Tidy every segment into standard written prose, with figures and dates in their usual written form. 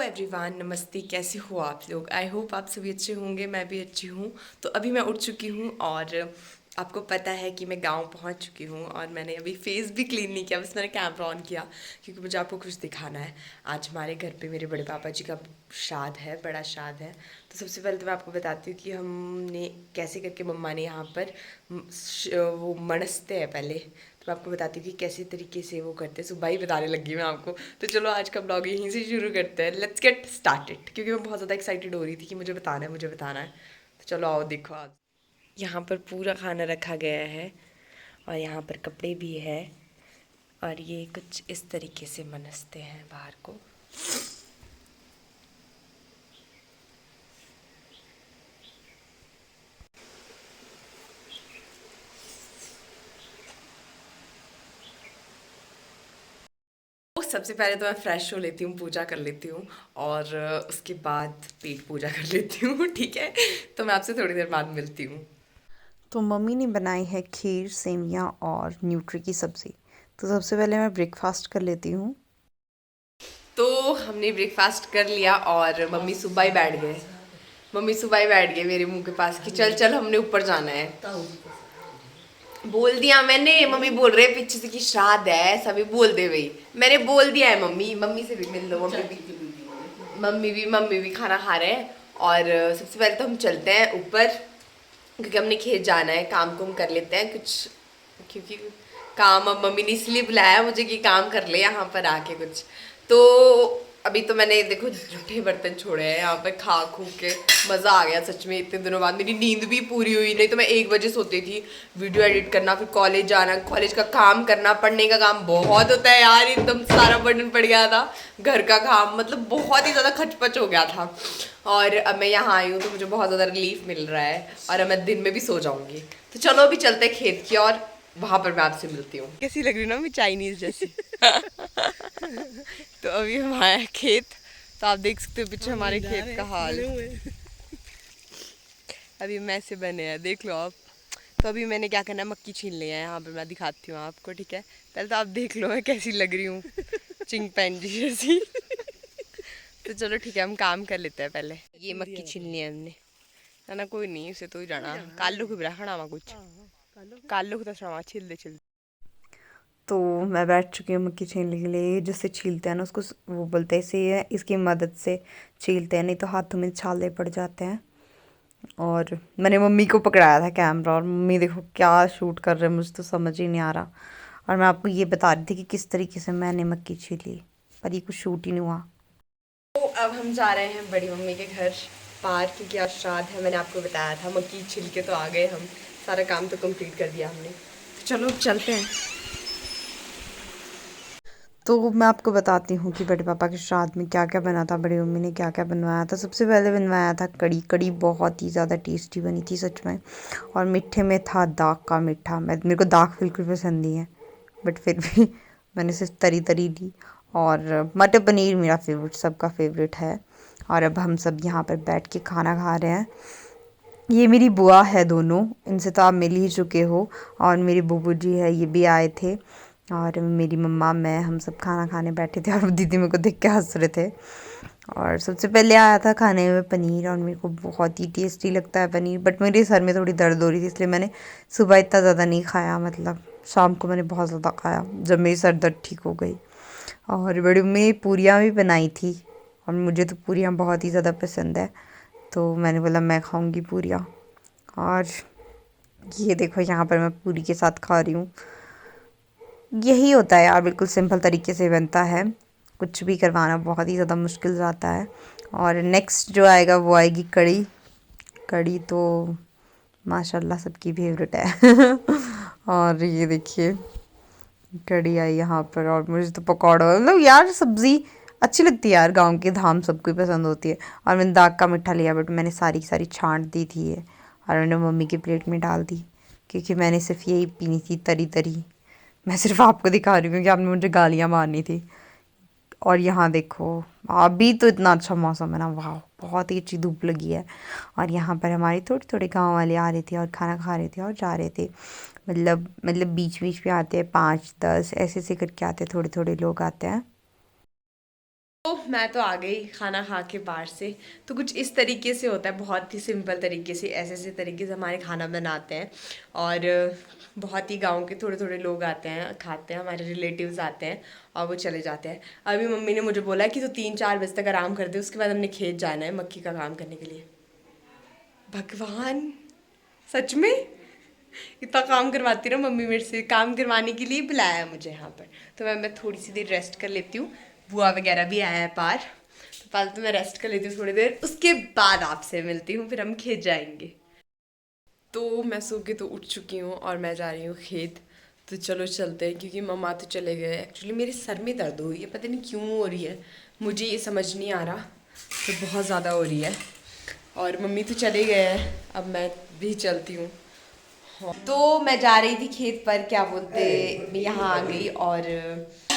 Everyone, नमस्ते। कैसे हो आप लोग? आई होप आप सभी अच्छे होंगे। मैं भी अच्छी हूँ। तो अभी मैं उठ चुकी हूँ और आपको पता है कि मैं गांव पहुँच चुकी हूँ और मैंने अभी फेस भी क्लीन नहीं किया, बस मैंने कैमरा ऑन किया क्योंकि मुझे आपको कुछ दिखाना है। आज हमारे घर पे मेरे बड़े पापा जी का श्राद्ध है, बड़ा श्राद्ध है। तो सबसे पहले तो मैं आपको बताती हूँ कि हमने कैसे करके मम्मा ने यहाँ पर वो मणसते हैं पहले। तो मैं आपको बताती हूँ कि कैसे तरीके से वो करते हैं। सुबह ही बताने लगी मैं आपको। तो चलो आज का ब्लॉग यहीं से शुरू करते हैं। लेट्स गेट स्टार्टेड, क्योंकि मैं बहुत ज़्यादा एक्साइटेड हो रही थी कि मुझे बताना है, मुझे बताना है। तो चलो आओ देखो। आज यहाँ पर पूरा खाना रखा गया है और यहाँ पर कपड़े भी है और ये कुछ इस तरीके से मनसते हैं बाहर को। तो सबसे पहले तो मैं फ्रेश हो लेती हूँ, पूजा कर लेती हूँ और उसके बाद पेट पूजा कर लेती हूँ। ठीक है, तो मैं आपसे थोड़ी देर बाद मिलती हूँ। तो मम्मी ने बनाई है खीर, सेवइयाँ और न्यूट्री की सब्ज़ी। तो सबसे पहले मैं ब्रेकफास्ट कर लेती हूँ। तो हमने ब्रेकफास्ट कर लिया और मम्मी सुबह ही बैठ गए मेरे मुंह के पास कि चल चल हमने ऊपर जाना है। बोल दिया मैंने। मम्मी बोल रहे पीछे से कि श्राद्ध है, सभी बोल दे भाई। मैंने बोल दिया है। मम्मी मम्मी से भी मिल लो। मम्मी भी खाना खा रहे हैं। और सबसे पहले तो हम चलते हैं ऊपर क्योंकि हमने खेत जाना है। काम कुम कर लेते हैं कुछ, क्योंकि काम अब मम्मी ने इसलिए बुलाया मुझे कि काम कर ले यहाँ पर आके कुछ। तो अभी तो मैंने देखो जूठे बर्तन छोड़े हैं यहाँ पे खा खू के। मज़ा आ गया सच में। इतने दिनों बाद मेरी नींद भी पूरी हुई, नहीं तो मैं 1 बजे सोती थी। वीडियो एडिट करना, फिर कॉलेज जाना, कॉलेज का काम करना, पढ़ने का काम बहुत होता है यार। एकदम सारा बर्डन पड़ गया था। घर का काम मतलब बहुत ही ज़्यादा खचपच हो गया था। और अब मैं यहाँ आई हूँ तो मुझे बहुत ज़्यादा रिलीफ मिल रहा है और अब मैं दिन में भी सो जाऊँगी। तो चलो अभी चलते हैं खेत की और वहां पर मैं आपसे मिलती हूँ। कैसी लग रही हूँ ना मैं, चाइनीज जैसी? तो अभी हम आए हैं खेत। तो आप देख सकते हो पीछे हमारे खेत का हाल। अभी मैसे बने हैं, देख लो आप। तो अभी मैंने क्या करना है, मक्की छीन लिया है यहाँ पर। मैं दिखाती हूँ आपको, ठीक है? पहले तो आप देख लो मैं कैसी लग रही हूँ, चिंग पैन जी जैसी। तो चलो ठीक है, हम काम कर लेते हैं पहले। ये मक्की छीन ली है हमने। ना ना कोई नहीं, उसे तो ही जाना कालू की रखना हुआ कुछ। कालू को तो सुना छिल दे। तो मैं बैठ चुकी हूँ मक्की छीलने के लिए। जिससे छीलते हैं ना उसको वो बोलते हैं इसे, इसकी मदद से छीलते हैं, नहीं तो हाथों में छाले पड़ जाते हैं। और मैंने मम्मी को पकड़ाया था कैमरा और मम्मी देखो क्या शूट कर रहे हैं, मुझे तो समझ ही नहीं आ रहा। और मैं आपको ये बता रही थी कि किस तरीके से मैंने मक्की छीली, पर ये कुछ शूट ही नहीं हुआ। तो अब हम जा रहे हैं बड़ी मम्मी के घर पार, क्योंकि आज श्राद्ध है। मैंने आपको बताया था। मक्की छिल के तो आ गए हम, सारा काम तो कंप्लीट कर दिया हमने। तो चलो अब चलते हैं। तो मैं आपको बताती हूँ कि बड़े पापा के श्राद्ध में क्या क्या बना था, बड़ी मम्मी ने क्या क्या बनवाया था। सबसे पहले बनवाया था कड़ी। कड़ी बहुत ही ज़्यादा टेस्टी बनी थी सच में। और मीठे में था दाग का मीठा। मेरे को दाग बिल्कुल पसंद नहीं है, बट फिर भी मैंने सिर्फ तरी तरी ली। और मटर पनीर मेरा फेवरेट, सबका फेवरेट है। और अब हम सब यहाँ पर बैठ के खाना खा रहे हैं। ये मेरी बुआ है दोनों, इनसे तो आप मिल ही चुके हो। और मेरी बुबू जी है, ये भी आए थे। और मेरी मम्मा, मैं, हम सब खाना खाने बैठे थे और दीदी मेरे को देख के हंस रहे थे। और सबसे पहले आया था खाने में पनीर और मेरे को बहुत ही टेस्टी लगता है पनीर, बट मेरे सर में थोड़ी दर्द हो रही थी इसलिए मैंने सुबह इतना ज़्यादा नहीं खाया। मतलब शाम को मैंने बहुत ज़्यादा खाया जब मेरी सर दर्द ठीक हो गई। और बड़ी मम्मी पूरियाँ भी बनाई थी और मुझे तो पूरियाँ बहुत ही ज़्यादा पसंद है, तो मैंने बोला मैं खाऊंगी पूरियाँ। और ये देखो यहाँ पर मैं पूरी के साथ खा रही हूँ। यही होता है यार, बिल्कुल सिंपल तरीके से बनता है। कुछ भी करवाना बहुत ही ज़्यादा मुश्किल जाता है। और नेक्स्ट जो आएगा वो आएगी कड़ी। कड़ी तो माशाल्लाह सबकी फेवरेट है। और ये देखिए कड़ी आई यहाँ पर। और मुझे तो पकौड़ा, मतलब यार सब्ज़ी अच्छी लगती है यार, गांव की धाम सबको ही पसंद होती है। और मैंने दाग का मीठा लिया, बट मैंने सारी सारी छांट दी थी ये और मैंने मम्मी की प्लेट में डाल दी, क्योंकि मैंने सिर्फ यही पीनी थी तरी तरी। मैं सिर्फ आपको दिखा रही हूँ क्योंकि आपने मुझे गालियाँ मारनी थी। और यहाँ देखो अभी तो इतना अच्छा मौसम है ना, वाह बहुत ही अच्छी धूप लगी है। और यहाँ पर हमारे थोड़े थोड़े गांव वाले आ रहे थे और खाना खा रहे थे और जा रहे थे। मतलब बीच बीच में आते हैं, 5 10 ऐसे ऐसे करके आते हैं, थोड़े थोड़े लोग आते हैं। तो मैं तो आ गई खाना खा के बाहर से। तो कुछ इस तरीके से होता है, बहुत ही सिंपल तरीके से, ऐसे ऐसे तरीके से हमारे खाना बनाते हैं। और बहुत ही गांव के थोड़े थोड़े लोग आते हैं, खाते हैं, हमारे रिलेटिव्स आते हैं और वो चले जाते हैं। अभी मम्मी ने मुझे बोला कि तो 3-4 बजे तक आराम कर दे, उसके बाद हमने खेत जाना है मक्की का काम करने के लिए। भगवान, सच में इतना काम करवाती रहो मम्मी मेरे से, काम करवाने के लिए बुलाया है मुझे यहाँ पर। तो मैं थोड़ी सी देर रेस्ट कर लेती हूँ। बुआ वगैरह भी आया है पार, तो पहले तो मैं रेस्ट कर लेती हूँ थोड़ी देर, उसके बाद आपसे मिलती हूँ, फिर हम खेत जाएंगे। तो मैं सो के तो उठ चुकी हूँ और मैं जा रही हूँ खेत। तो चलो चलते हैं, क्योंकि मम्मा तो चले गए। एक्चुअली मेरे सर में दर्द हो रही है, पता नहीं क्यों हो रही है, मुझे ये समझ नहीं आ रहा, तो बहुत ज़्यादा हो रही है। और मम्मी तो चले गए हैं, अब मैं भी चलती हूँ। तो मैं जा रही थी खेत पर, क्या बोलते, मैं यहाँ आ गई और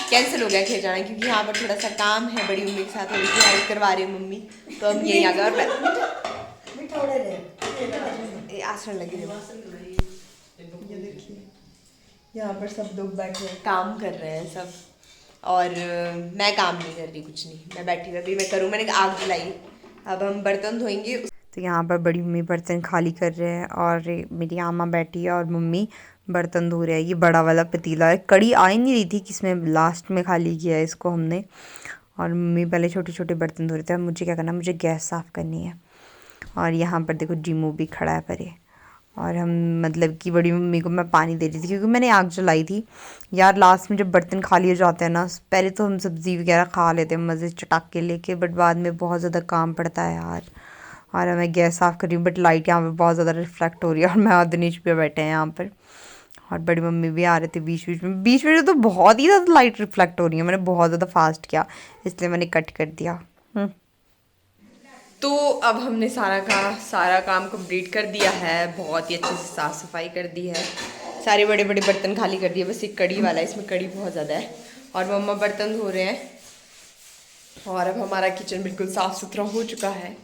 कैंसिल हो गया खेत जाना, क्योंकि यहाँ पर थोड़ा सा काम है, बड़ी मम्मी के साथ थोड़ी सी हेल्प करवा रही हूँ मम्मी। तो हम यहीं आ गए और मैं आसन लगी हूँ। ये देखिए, यहाँ पर सब लोग बैठे हैं, काम कर रहे हैं सब। और मैं काम नहीं कर रही, कुछ नहीं, मैं बैठी हुई, अभी मैं करूँ, मैंने आग जलाई, अब हम बर्तन धोएंगे। तो यहाँ पर बड़ी मम्मी बर्तन खाली कर रहे हैं और मेरी आमा बैठी है और मम्मी बर्तन धो रहे हैं। ये बड़ा वाला पतीला है, कड़ी आ ही नहीं रही थी, किसमें लास्ट में खाली किया है इसको हमने। और मम्मी पहले छोटे छोटे बर्तन धो रहे थे। अब मुझे क्या करना है, मुझे गैस साफ़ करनी है। और यहाँ पर देखो जीमू भी खड़ा है परे। और हम मतलब कि बड़ी मम्मी को मैं पानी दे रही थी, क्योंकि मैंने आग जलाई थी। यार लास्ट में जब बर्तन खाली हो जाते हैं ना, पहले तो हम सब्ज़ी वगैरह खा लेते हैं मज़े चटाक के लेके, बट बाद में बहुत ज़्यादा काम पड़ता है यार। और मैं गैस साफ़ कर रही हूँ, बट लाइट यहाँ पे बहुत ज़्यादा रिफ्लेक्ट हो रही है और मैं और दिनेश पे बैठे हैं यहाँ पर। और बड़ी मम्मी भी आ रहे थे बीच में तो बहुत ही ज़्यादा लाइट रिफ्लेक्ट हो रही है। मैंने बहुत ज़्यादा फास्ट किया, इसलिए मैंने कट कर दिया। तो अब हमने सारा काम कंप्लीट कर दिया है, बहुत ही अच्छे से साफ़ सफाई कर दी है, सारे बड़े बड़े बर्तन खाली कर दिए, बस एक कड़ी वाला है, इसमें कड़ी बहुत ज़्यादा है। और मम्मा बर्तन धो रहे हैं। और अब हमारा किचन बिल्कुल साफ़ सुथरा हो चुका है।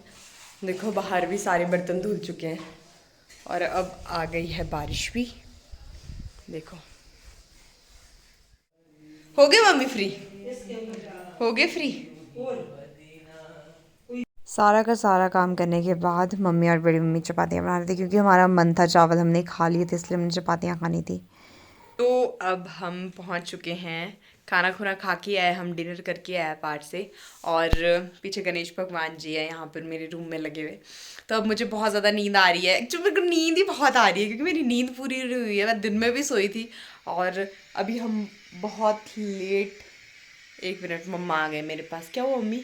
देखो बाहर भी सारे बर्तन धुल चुके हैं। और अब आ गई है बारिश भी, देखो। हो गए मम्मी फ्री, हो गए फ्री। सारा का सारा काम करने के बाद मम्मी और बड़ी मम्मी चपातियाँ बना रही थी, क्योंकि हमारा मन था, चावल हमने खा लिए थे, इसलिए हमने चपातियाँ खानी थी। तो अब हम पहुंच चुके हैं, खाना खुना खा के आए, हम डिनर करके आए पार से। और पीछे गणेश भगवान जी है यहाँ पर मेरे रूम में लगे हुए। तो अब मुझे बहुत ज़्यादा नींद आ रही है, एक्चुअली मेरे को नींद ही बहुत आ रही है, क्योंकि मेरी नींद पूरी नहीं हुई है, मैं दिन में भी सोई थी। और अभी हम बहुत लेट, 1 मिनट, मम्मा आ गए मेरे पास। क्या हुआ मम्मी,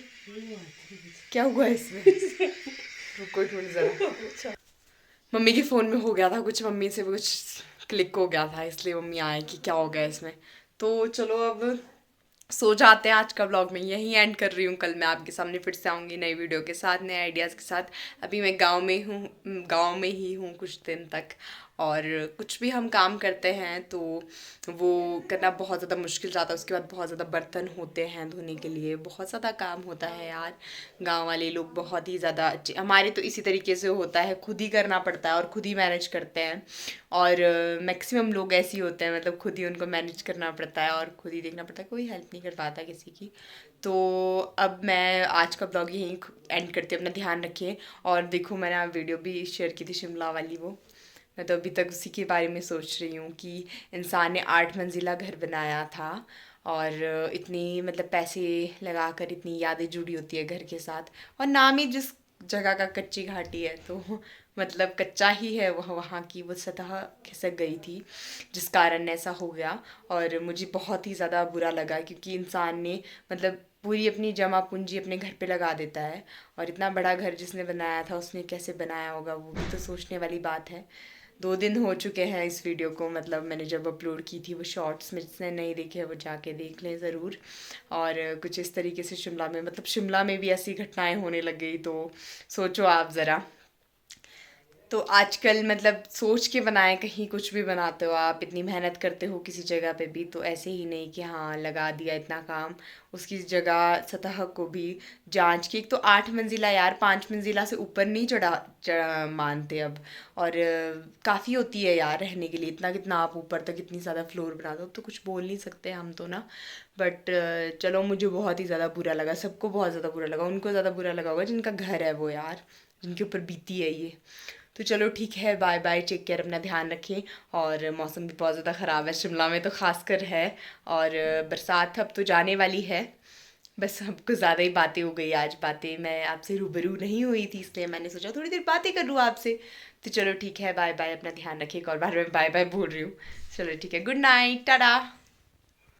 क्या हुआ इसमें? रुको एक मिनट ज़रा, मम्मी के फ़ोन में हो गया था कुछ, मम्मी से कुछ क्लिक हो गया था, इसलिए मम्मी आए कि क्या हो गया इसमें। तो चलो अब सो जाते हैं, आज का व्लॉग मैं यहीं एंड कर रही हूँ। कल मैं आपके सामने फिर से आऊँगी नई वीडियो के साथ, नए आइडियाज़ के साथ। अभी मैं गांव में ही हूँ कुछ दिन तक। और कुछ भी हम काम करते हैं तो वो करना बहुत ज़्यादा मुश्किल जाता है, उसके बाद बहुत ज़्यादा बर्तन होते हैं धोने के लिए, बहुत ज़्यादा काम होता है यार। गांव वाले लोग बहुत ही ज़्यादा अच्छे, हमारे तो इसी तरीके से होता है, खुद ही करना पड़ता है और खुद ही मैनेज करते हैं। और मैक्सिमम लोग ऐसे ही होते हैं, मतलब खुद ही उनको मैनेज करना पड़ता है और खुद ही देखना पड़ता है, कोई हेल्प नहीं कर पाता किसी की। तो अब मैं आज का ब्लॉग यहीं एंड करती हूँ, अपना ध्यान रखिए। और देखो मैंने वीडियो भी शेयर की थी शिमला वाली, वो मैं तो अभी तक उसी के बारे में सोच रही हूँ कि इंसान ने 8 मंजिला घर बनाया था, और इतनी मतलब पैसे लगा कर इतनी यादें जुड़ी होती है घर के साथ। और नाम ही जिस जगह का कच्ची घाटी है, तो मतलब कच्चा ही है वह, वहाँ की वो सतह खिसक गई थी, जिस कारण ऐसा हो गया। और मुझे बहुत ही ज़्यादा बुरा लगा, क्योंकि इंसान ने मतलब पूरी अपनी जमा पूंजी अपने घर पे लगा देता है। और इतना बड़ा घर जिसने बनाया था, उसने कैसे बनाया होगा, वो भी तो सोचने वाली बात है। 2 दिन हो चुके हैं इस वीडियो को, मतलब मैंने जब अपलोड की थी वो शॉर्ट्स में, जिसने नहीं देखे वो जाके देख लें ज़रूर। और कुछ इस तरीके से शिमला में, मतलब शिमला में भी ऐसी घटनाएं होने लग गई, तो सोचो आप ज़रा। तो आजकल मतलब सोच के बनाए, कहीं कुछ भी बनाते हो आप, इतनी मेहनत करते हो किसी जगह पे भी, तो ऐसे ही नहीं कि हाँ लगा दिया इतना काम, उसकी जगह सतह को भी जांच के। एक तो 8 मंजिला यार, 5 मंजिला से ऊपर नहीं चढ़ा मानते अब। और काफ़ी होती है यार रहने के लिए, इतना कितना आप ऊपर तक इतनी ज़्यादा फ्लोर बना दो, तो कुछ बोल नहीं सकते हम तो ना। बट चलो, मुझे बहुत ही ज़्यादा बुरा लगा, सबको बहुत ज़्यादा बुरा लगा, उनको ज़्यादा बुरा लगा होगा जिनका घर है वो यार, जिनके ऊपर बीती है ये। तो चलो ठीक है, बाय बाय, टेक केयर, अपना ध्यान रखें। और मौसम भी बहुत ज़्यादा ख़राब है शिमला में तो खासकर है। और बरसात अब तो जाने वाली है। बस अब कुछ ज़्यादा ही बातें हो गई आज, बातें मैं आपसे रूबरू नहीं हुई थी, इसलिए मैंने सोचा थोड़ी देर बातें कर लूँ आपसे। तो चलो ठीक है, बाय बाय, अपना ध्यान रखिए। एक और बार मैं बाय बाय बोल रही हूँ। चलो ठीक है, गुड नाइट, टाटा।